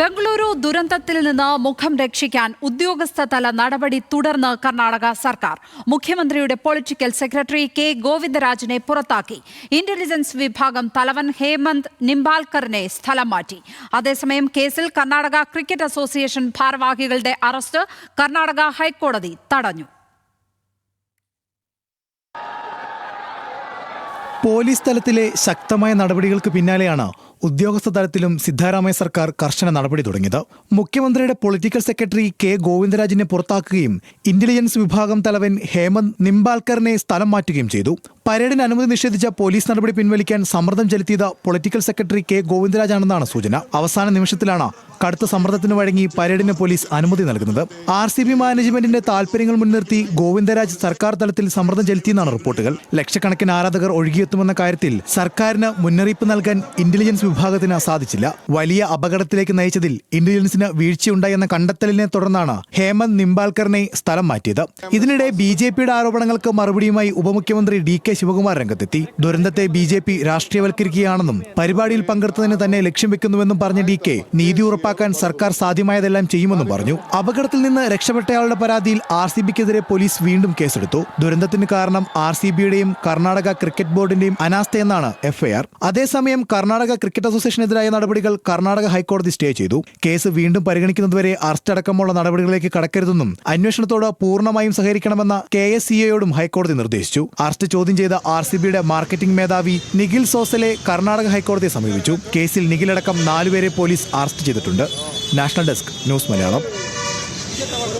ബംഗളൂരു ദുരന്തത്തിൽ നിന്ന് മുഖം രക്ഷിക്കാൻ ഉദ്യോഗസ്ഥതല നടപടി തുടർന്ന് കർണാടക സർക്കാർ. മുഖ്യമന്ത്രിയുടെ പൊളിറ്റിക്കൽ സെക്രട്ടറി കെ ഗോവിന്ദരാജിനെ പുറത്താക്കി. ഇന്റലിജൻസ് വിഭാഗം തലവൻ ഹേമന്ത് നിംബാൽക്കറിനെ സ്ഥലം മാറ്റി. അതേസമയം കേസിൽ കർണാടക ക്രിക്കറ്റ് അസോസിയേഷൻ ഭാരവാഹികളുടെ അറസ്റ്റ് കർണാടക ഹൈക്കോടതി തടഞ്ഞു. പോലീസ് തലത്തിലെ ശക്തമായ നടപടികൾക്ക് പിന്നാലെയാണ് ഉദ്യോഗസ്ഥ തലത്തിലും സിദ്ധാരാമയ്യ സർക്കാർ കർശന നടപടി തുടങ്ങിയത്. മുഖ്യമന്ത്രിയുടെ പൊളിറ്റിക്കൽ സെക്രട്ടറി കെ ഗോവിന്ദരാജിനെ പുറത്താക്കുകയും ഇന്റലിജൻസ് വിഭാഗം തലവൻ ഹേമന്ത് നിംബാൽക്കറിനെ സ്ഥലം മാറ്റുകയും ചെയ്തു. പരേഡിന് അനുമതി നിഷേധിച്ച പോലീസ് നടപടി പിൻവലിക്കാൻ സമ്മർദ്ദം ചെലുത്തിയത് പൊളിറ്റിക്കൽ സെക്രട്ടറി കെ ഗോവിന്ദരാജാണെന്നാണ് സൂചന. അവസാന നിമിഷത്തിലാണ് കടുത്ത സമ്മർദ്ദത്തിന് വഴങ്ങി പരേഡിന് പോലീസ് അനുമതി നൽകുന്നത്. RCB മാനേജ്മെന്റിന്റെ താൽപര്യങ്ങൾ മുൻനിർത്തി ഗോവിന്ദരാജ് സർക്കാർ തലത്തിൽ സമ്മർദ്ദം ചെലുത്തിയെന്നാണ് റിപ്പോർട്ടുകൾ. ലക്ഷക്കണക്കിന് ആരാധകർ ഒഴുകിയെത്തുമെന്ന കാര്യത്തിൽ സർക്കാരിന് മുന്നറിയിപ്പ് നൽകാൻ ഇന്റലിജൻസ് വിഭാഗത്തിന് സാധിച്ചില്ല. വലിയ അപകടത്തിലേക്ക് നയിച്ചതിൽ ഇന്റലിജൻസിന് വീഴ്ചയുണ്ടായെന്ന കണ്ടെത്തലിനെ തുടർന്നാണ് ഹേമന്ത് നിംബാൽക്കറിനെ സ്ഥലം മാറ്റിയത്. ഇതിനിടെ BJPയുടെ ആരോപണങ്ങൾക്ക് മറുപടിയുമായി ഉപമുഖ്യമന്ത്രി DK ശിവകുമാർ രംഗത്തെത്തി. ദുരന്തത്തെ BJP രാഷ്ട്രീയവൽക്കരിക്കുകയാണെന്നും പരിപാടിയിൽ പങ്കെടുത്തതിന് തന്നെ ലക്ഷ്യം വെക്കുന്നുവെന്നും പറഞ്ഞ DK നീതി ഉറപ്പാക്കാൻ സർക്കാർ സാധ്യമായതെല്ലാം ചെയ്യുമെന്നും പറഞ്ഞു. അപകടത്തിൽ നിന്ന് രക്ഷപ്പെട്ടയാളുടെ പരാതിയിൽ RCBക്കെതിരെ പോലീസ് വീണ്ടും കേസെടുത്തു. ദുരന്തത്തിന് കാരണം RCBയുടെയും കർണാടക ക്രിക്കറ്റ് ബോർഡിന്റെയും അനാസ്ഥയെന്നാണ് FIR. അതേസമയം കർണാടക ക്രിക്കറ്റ് അസോസിയേഷനെതിരായ നടപടികൾ കർണാടക ഹൈക്കോടതി സ്റ്റേ ചെയ്തു. കേസ് വീണ്ടും പരിഗണിക്കുന്നതുവരെ അറസ്റ്റ് അടക്കമുള്ള നടപടികളിലേക്ക് കടക്കരുതെന്നും അന്വേഷണത്തോട് പൂർണ്ണമായും സഹകരിക്കണമെന്ന KSCAയോടും ഹൈക്കോടതി നിർദ്ദേശിച്ചു. അറസ്റ്റ് ചോദ്യം ചെയ്ത RCBയുടെ മാർക്കറ്റിംഗ് മേധാവി നിഖിൽ സോസലെ കർണാടക ഹൈക്കോടതിയെ സമീപിച്ചു. കേസിൽ നിഖിലടക്കം 4 പേരെ പോലീസ് അറസ്റ്റ് ചെയ്തിട്ടുണ്ട്. National desk news Malayalam.